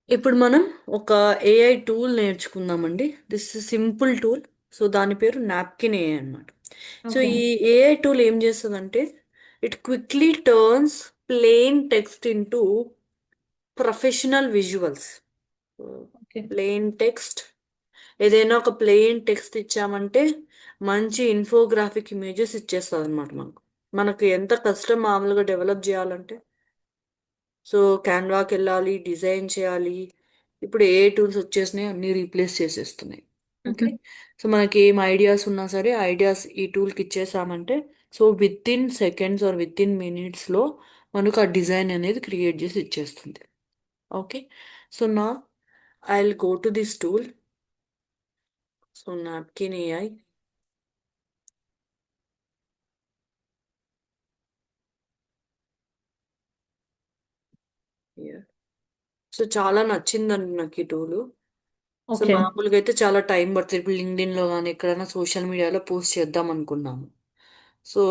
ఇప్పుడు మనం ఒక ఏఐ టూల్ నేర్చుకుందామండి. This is simple tool. So దాని పేరు నాప్కిన్ ఏఐ అన్నమాట. So okay. ఈ ఏఐ టూల్ ఏం చేస్తుందంటే it quickly turns plain text into professional visuals. Okay. Plain text, ఏదైనా ఒక ప్లెయిన్ టెక్స్ట్ ఇచ్చామంటే మంచి ఇన్ఫోగ్రాఫిక్ ఇమేజెస్ ఇచ్చేస్తుంది అనమాట మనకు ఎంత కష్టం మామూలుగా డెవలప్ చేయాలంటే. సో క్యాన్వాకి వెళ్ళాలి, డిజైన్ చేయాలి. ఇప్పుడు ఏ టూల్స్ వచ్చేసినాయి, అన్ని రీప్లేస్ చేసేస్తున్నాయి. ఓకే. మ్మ్. సో మనకి ఏం ఐడియాస్ ఉన్నా సరే ఐడియాస్ ఈ టూల్కి ఇచ్చేసామంటే so within seconds or within మినిట్స్లో మనకు ఆ డిజైన్ అనేది క్రియేట్ చేసి ఇచ్చేస్తుంది. ఓకే. సో నా I will go to this tool. So napkin AI. So చాలా నచ్చిందండి నాకు ఈ టూలు. So okay. మామూలుగా అయితే చాలా టైం పడుతుంది. ఇప్పుడు లింక్డ్ఇన్లో కానీ ఎక్కడైనా సోషల్ మీడియాలో పోస్ట్ చేద్దాం అనుకున్నాము. సో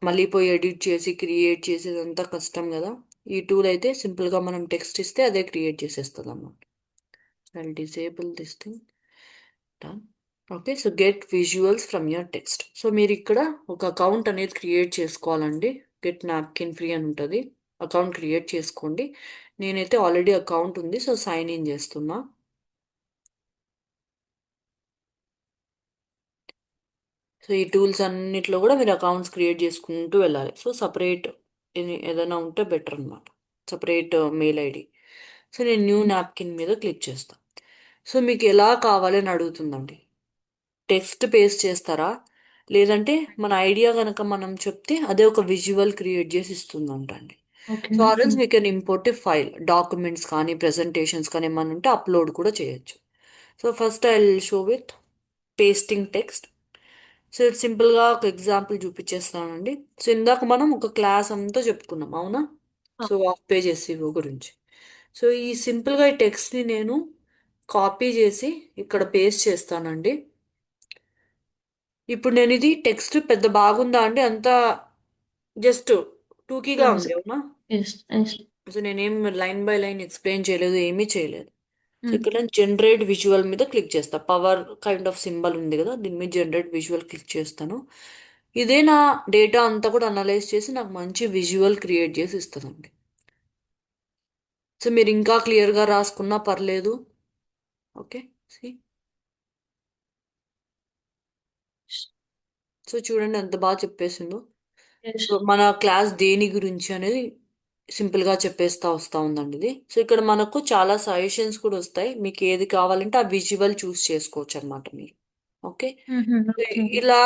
మళ్ళీ పోయి ఎడిట్ చేసి క్రియేట్ చేసేదంతా కష్టం కదా. ఈ టూల్ అయితే సింపుల్గా మనం టెక్స్ట్ ఇస్తే అదే క్రియేట్ చేసేస్తుంది అన్నమాట. I disable this thing. Done. Okay. So get visuals from your text. So మీరు ఇక్కడ ఒక అకౌంట్ అనేది క్రియేట్ చేసుకోవాలండి. గెట్ నాప్కిన్ ఫ్రీ అని ఉంటుంది. అకౌంట్ క్రియేట్ చేసుకోండి. నేనైతే ఆల్రెడీ అకౌంట్ ఉంది, సో సైన్ ఇన్ చేస్తున్నా. సో ఈ టూల్స్ అన్నిట్లో కూడా మీరు అకౌంట్స్ క్రియేట్ చేసుకుంటూ వెళ్ళాలి. సో సపరేట్ ఏదైనా ఉంటే బెటర్ అనమాట. Separate mail ID. సో నేను న్యూ నాప్కిన్ మీద క్లిక్ చేస్తాను. సో మీకు ఎలా కావాలని అడుగుతుందండి. టెక్స్ట్ పేస్ట్ చేస్తారా, లేదంటే మన ఐడియా కనుక మనం చెప్తే అదే ఒక విజువల్ క్రియేట్ చేసి ఇస్తుందంట అండి. Okay. So or else we can import a file, documents కానీ ప్రెజెంటేషన్స్ కానీ ఏమన్నా ఉంటే అప్లోడ్ కూడా చేయొచ్చు. So first I will show with pasting text. So ఇది సింపుల్గా ఒక ఎగ్జాంపుల్ చూపించేస్తానండి. సో ఇందాక మనం ఒక క్లాస్ అంతా చెప్పుకున్నాం, అవునా? సో హాఫ్ పేజ్ ఎస్సీఓ గురించి. సో ఈ సింపుల్గా ఈ టెక్స్ట్ని నేను కాపీ చేసి ఇక్కడ పేస్ట్ చేస్తానండి. ఇప్పుడు నేను ఇది టెక్స్ట్ పెద్ద బాగుందా అండి? అంతా జస్ట్ టూకీగా క్లాస్. ఉంది, అవునా? ఎస్. ఎస్. సో నేనేం లైన్ బై లైన్ ఎక్స్ప్లెయిన్ చేయలేదు, ఏమీ చేయలేదు. సో ఇక్కడ నేను జనరేట్ విజువల్ మీద క్లిక్ చేస్తా. పవర్ కైండ్ ఆఫ్ సింబల్ ఉంది కదా, దీని మీద జనరేట్ విజువల్ క్లిక్ చేస్తాను. ఇదే నా డేటా అంతా కూడా అనలైజ్ చేసి నాకు మంచి విజువల్ క్రియేట్ చేసి ఇస్తుందండి. సో మీరు ఇంకా క్లియర్గా రాసుకున్నా పర్లేదు. ఓకే. సి. సో చూడండి ఎంత బాగా చెప్పేసిందో. ఎస్. సో మన క్లాస్ దేని గురించి అనేది సింపుల్గా చెప్పేస్తా వస్తూ ఉందండి ఇది. సో ఇక్కడ మనకు చాలా సజెషన్స్ కూడా వస్తాయి. మీకు ఏది కావాలంటే ఆ విజువల్ చూస్ చేసుకోవచ్చు అనమాట మీరు. ఓకే. ఓకే. ఇలా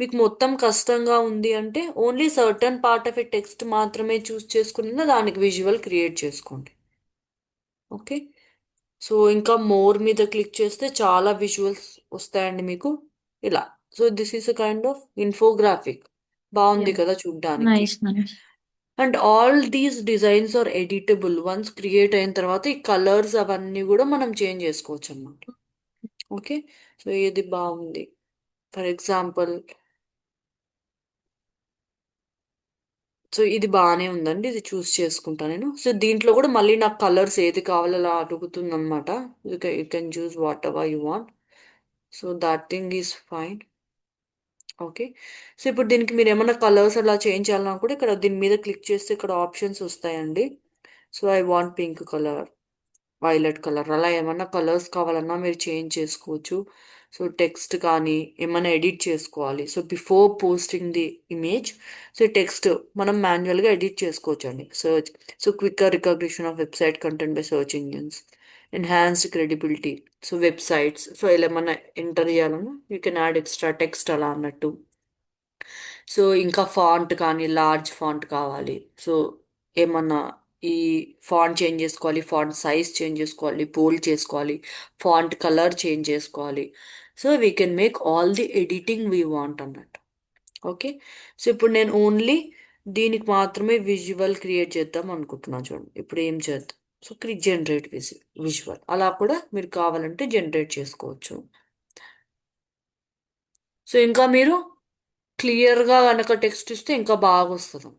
మీకు మొత్తం కష్టంగా ఉంది అంటే only certain part of a text మాత్రమే చూస్ చేసుకుని దానికి విజువల్ క్రియేట్ చేసుకోండి. ఓకే. సో ఇంకా మోర్ మీద క్లిక్ చేస్తే చాలా విజువల్స్ వస్తాయండి మీకు ఇలా. So this is a kind of infographic. Yeah. బాగుంది కదా చూడ్డానికి. Nice. Nice. And all these designs are editable once create అయిన తర్వాత ఈ కలర్స్ అవన్నీ కూడా మనం చేంజ్ చేసుకోవచ్చు అన్నమాట. ఓకే. సో ఇది బాగుంది. ఫర్ ఎగ్జాంపుల్, సో ఇది బాగానే ఉందండి, ఇది చూస్ చేసుకుంటా నేను. సో దీంట్లో కూడా మళ్ళీ నాకు కలర్స్ ఏది కావాలో అలా అడుగుతుంది అనమాట. You can choose what ever you want. So that thing is fine. Okay. So ఇప్పుడు దీనికి మీరు ఏమైనా కలర్స్ అలా చేంజ్ చేయాలన్నా కూడా ఇక్కడ దీని మీద క్లిక్ చేస్తే ఇక్కడ ఆప్షన్స్ వస్తాయండి. So I want pink colour, violet colour, అలా ఏమన్నా కలర్స్ కావాలన్నా మీరు చేంజ్ చేసుకోవచ్చు. సో టెక్స్ట్ కానీ ఏమైనా ఎడిట్ చేసుకోవాలి. So before posting the image, so text మనం మాన్యువల్గా ఎడిట్ చేసుకోవచ్చు అండి. Search. So quicker recognition of website content by search engines, enhanced credibility. So websites, so ఇలా ఏమన్నా ఎంటర్ చేయాలన్నా you can add extra text అలా అన్నట్టు. సో ఇంకా ఫాంట్ కానీ లార్జ్ ఫాంట్ కావాలి. సో ఏమన్నా ఈ ఫాంట్ చేంజ్ చేసుకోవాలి, ఫాంట్ సైజ్ చేంజ్ చేసుకోవాలి, బోల్డ్ చేసుకోవాలి, ఫాంట్ కలర్ చేంజ్ చేసుకోవాలి. So we can make all the editing we want అన్నట్టు. ఓకే. సో ఇప్పుడు నేను ఓన్లీ దీనికి మాత్రమే విజువల్ క్రియేట్ చేద్దాం అనుకుంటున్నాను. చూడండి ఇప్పుడు ఏం చేద్దాం. సో క్లిక్ జనరేట్ విజువల్, అలా కూడా మీరు కావాలంటే జనరేట్ చేసుకోవచ్చు. సో ఇంకా మీరు క్లియర్గా కనుక టెక్స్ట్ ఇస్తే ఇంకా బాగా వస్తుంది.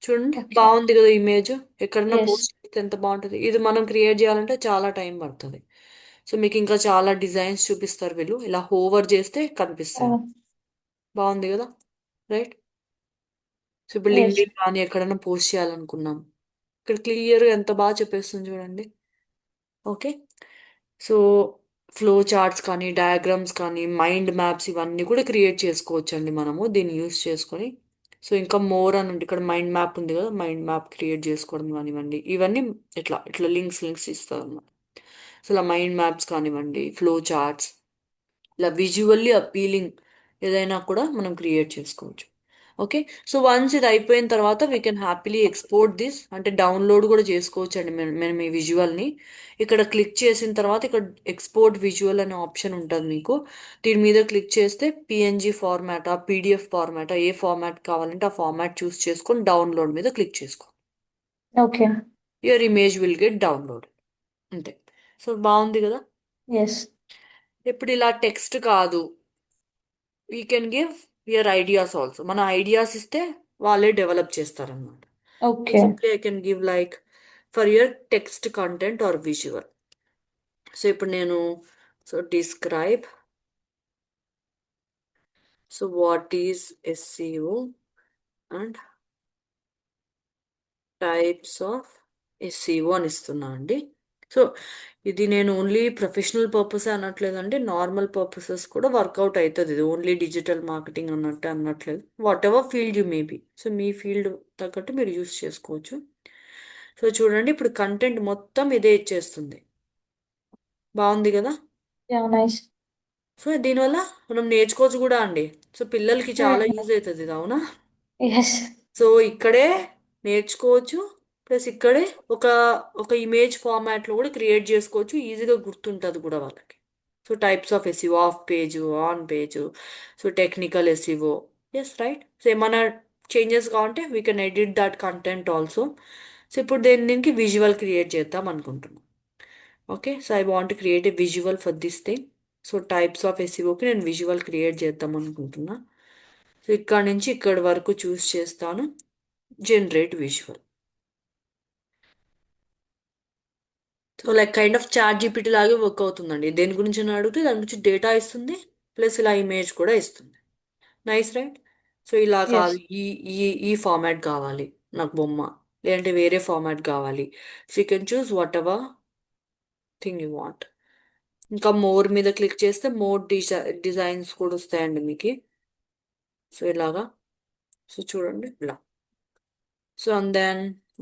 చూడండి Okay. బాగుంది కదా ఇమేజ్. ఎక్కడన్నా Yes. పోస్ట్ చేస్తే ఎంత బాగుంటుంది. ఇది మనం క్రియేట్ చేయాలంటే చాలా టైం పడుతుంది. సో మీకు ఇంకా చాలా డిజైన్స్ చూపిస్తారు వీళ్ళు. ఇలా హోవర్ చేస్తే కనిపిస్తాయి. Oh, బాగుంది కదా, రైట్. సో ఇప్పుడు yes. లింక్డ్ఇన్ కానీ ఎక్కడైనా పోస్ట్ చేయాలనుకున్నాం, ఇక్కడ క్లియర్గా ఎంత బాగా చెప్పేస్తుంది చూడండి. ఓకే. సో ఫ్లో చార్ట్స్ కానీ డయాగ్రామ్స్ కానీ మైండ్ మ్యాప్స్ ఇవన్నీ కూడా క్రియేట్ చేసుకోవచ్చు అండి మనము దీన్ని యూస్ చేసుకొని. సో ఇంకా మోర్ అని ఉంది, ఇక్కడ మైండ్ మ్యాప్ ఉంది కదా, మైండ్ మ్యాప్ క్రియేట్ చేసుకోవడం కానివ్వండి, ఇవన్నీ ఇట్లా ఇట్లా లింక్స్ ఇస్తారు అన్నమాట. సో ఇలా మైండ్ మ్యాప్స్ కానివ్వండి, ఫ్లో చార్ట్స్, ఇలా విజువల్లీ అపీలింగ్ ఏదైనా కూడా మనం క్రియేట్ చేసుకోవచ్చు. ఓకే. సో వన్స్ ఇది అయిపోయిన తర్వాత we can happily export this, అంటే డౌన్లోడ్ కూడా చేసుకోవచ్చు అండి మేము ఈ విజువల్ని. ఇక్కడ క్లిక్ చేసిన తర్వాత ఇక్కడ ఎక్స్పోర్ట్ విజువల్ అనే ఆప్షన్ ఉంటుంది మీకు. దీని మీద క్లిక్ చేస్తే పిఎన్జీ ఫార్మాటా, పీడిఎఫ్ ఫార్మాటా, ఏ ఫార్మాట్ కావాలంటే ఆ ఫార్మాట్ చూస్ చేసుకొని డౌన్లోడ్ మీద క్లిక్ చేసుకో. Okay. Your image will get download. అంతే. సో బాగుంది కదా. Yes. ఇప్పుడు ఇలా టెక్స్ట్ కాదు, we can give your ideas also. మన ఐడియాస్ ఇస్తే వాళ్ళే డెవలప్ చేస్తారనమాట. So Okay. Simply I can give like for your text content or visual. So ఇప్పుడు నేను so describe, so what is SEO and types of SEO అని ఇస్తున్నా అండి. So ఇది నేను ఓన్లీ ప్రొఫెషనల్ పర్పస్ అనట్లేదండి, నార్మల్ పర్పసెస్ కూడా వర్కౌట్ అవుతుంది. ఇది ఓన్లీ డిజిటల్ మార్కెటింగ్ అన్నట్టు అనట్లేదు. What ever field you maybe, so me field తగ్గట్టు మీరు యూస్ చేసుకోవచ్చు. సో చూడండి ఇప్పుడు కంటెంట్ మొత్తం ఇదే ఇచ్చేస్తుంది. బాగుంది కదా. Yeah, nice. సో దీనివల్ల మనం నేర్చుకోవచ్చు కూడా అండి. సో పిల్లలకి చాలా Hmm. యూజ్ అవుతుంది ఇది, అవునా. Yes. సో ఇక్కడే నేర్చుకోవచ్చు, ప్లస్ ఇక్కడే ఒక ఒక ఇమేజ్ ఫార్మాట్లో కూడా క్రియేట్ చేసుకోవచ్చు, ఈజీగా గుర్తుంటుంది కూడా వాళ్ళకి. So types of SEO, off page, on page, so technical SEO. Yes right. So ఏమైనా చేంజెస్ కావాలంటే we can edit that content also. So ఇప్పుడు దీనికి విజువల్ క్రియేట్ చేద్దాం అనుకుంటున్నాను. Okay. So I want create a visual for this thing. So types of ఎస్ఈఓకి నేను visual create చేద్దాం అనుకుంటున్నా. సో ఇక్కడ నుంచి ఇక్కడి వరకు చూస్ చేస్తాను, generate visual. So like kind of ChatGPT లాగే వర్క్ అవుతుందండి. దేని గురించి అని అడిగితే దాని గురించి డేటా ఇస్తుంది, ప్లస్ ఇలా ఇమేజ్ కూడా ఇస్తుంది. Nice right. సో ఇలా కాదు, Yes. ఈ ఈ ఈ ఫార్మాట్ కావాలి నాకు బొమ్మ, లేదంటే వేరే ఫార్మాట్ కావాలి. So you can choose whatever thing you want. ఇంకా మోర్ మీద క్లిక్ చేస్తే మోర్ డిజైన్స్ కూడా వస్తాయండి మీకు. సో ఇలాగా. సో చూడండి ఇలా. So and then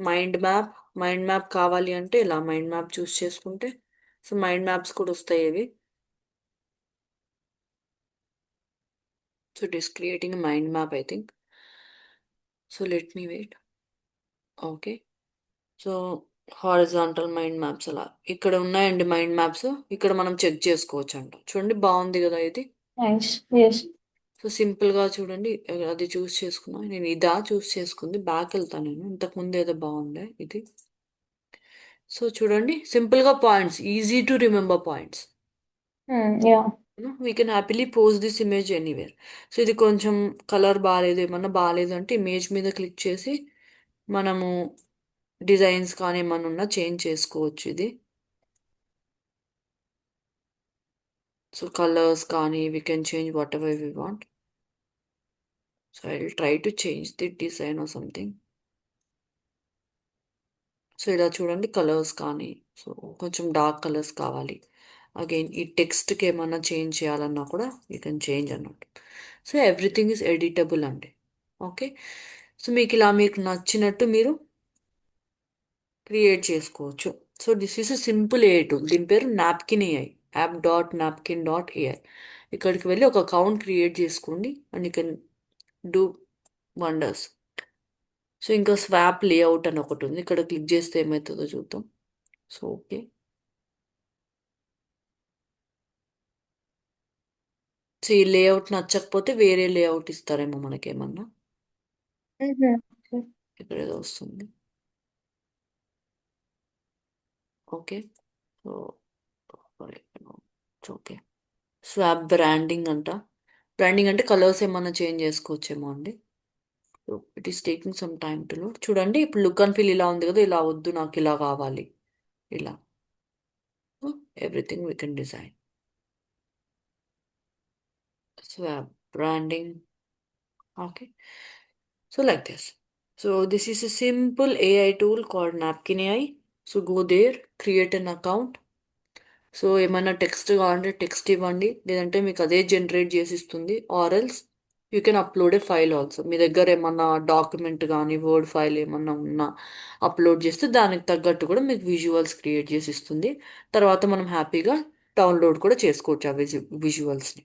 mind map. Mind map కావాలి అంటే ఇలా మైండ్ మ్యాప్ చూస్ చేసుకుంటే సో మైండ్ మ్యాప్స్ కూడా వస్తాయి ఇవి. So it is creating mind map I think. So let me wait. Okay. So horizontal mind maps అలా ఇక్కడ ఉన్నాయండి మైండ్ మ్యాప్స్. ఇక్కడ మనం చెక్ చేసుకోవచ్చు అంట. చూడండి బాగుంది కదా ఇది. Nice. Yes. సో సింపుల్గా చూడండి, అది చూస్ చేసుకున్నా. నేను ఇదా చూస్ చేసుకుంది, బ్యాక్ వెళ్తాను. నేను ఇంతకుముందు ఏదో బాగుండే ఇది. సో చూడండి సింపుల్గా points, easy to remember points. Yeah. We can happily post this image anywhere. So ఇది కొంచెం కలర్ బాగాలేదు, ఏమన్నా బాగాలేదు అంటే ఇమేజ్ మీద క్లిక్ చేసి మనము డిజైన్స్ కానీ ఏమన్నా ఉన్నా చేంజ్ చేసుకోవచ్చు ఇది. సో కలర్స్ కానీ we can change what ever we want. So I will try to change the design or something. So ఇలా చూడండి కలర్స్ కానీ, సో కొంచెం డార్క్ కలర్స్ కావాలి. అగైన్ ఈ టెక్స్ట్కి ఏమన్నా చేంజ్ చేయాలన్నా కూడా యూ కెన్ చేంజ్ అన్నట్టు. సో ఎవ్రీథింగ్ ఈజ్ ఎడిటబుల్ అండి. ఓకే. సో మీకు ఇలా మీకు నచ్చినట్టు మీరు క్రియేట్ చేసుకోవచ్చు. So this is a simple AI tool. దీని పేరు నాప్కిన్ ఏఐ, app.napkin.ai. ఇక్కడికి వెళ్ళి ఒక అకౌంట్ క్రియేట్ చేసుకోండి and you can do wonders. So ఇంకా స్వాప్ లేఅవుట్ అని ఒకటి ఉంది, ఇక్కడ క్లిక్ చేస్తే ఏమవుతుందో చూద్దాం. So okay. సో ఈ లేఅవుట్ నచ్చకపోతే వేరే లేఅవుట్ ఇస్తారేమో మనకేమన్నా. Okay. ఇక్కడ ఏదో వస్తుంది. Okay. So okay. Swap branding అంట. బ్రాండింగ్ అంటే కలర్స్ ఏమన్నా చేంజ్ చేసుకోవచ్చేమో అండి. It is taking some time to load. చూడండి ఇప్పుడు లుక్ అండ్ ఫీల్ ఇలా ఉంది కదా, ఇలా వద్దు నాకు ఇలా కావాలి, ఇలా. Everything we can design. Swap branding. Okay. So like this. So this is a simple AI tool called Napkin AI. So go there, create an account. So ఏమైనా టెక్స్ట్ కావాలంటే టెక్స్ట్ ఇవ్వండి, లేదంటే మీకు అదే జనరేట్ చేసి ఇస్తుంది. Or else you can upload a file also. మీ దగ్గర ఏమన్నా డాక్యుమెంట్ కానీ వర్డ్ ఫైల్ ఏమన్నా ఉన్నా అప్లోడ్ చేస్తే దానికి తగ్గట్టు కూడా మీకు విజువల్స్ క్రియేట్ చేసి ఇస్తుంది. తర్వాత మనం హ్యాపీగా డౌన్లోడ్ కూడా చేసుకోవచ్చు ఆ విజువల్స్ని.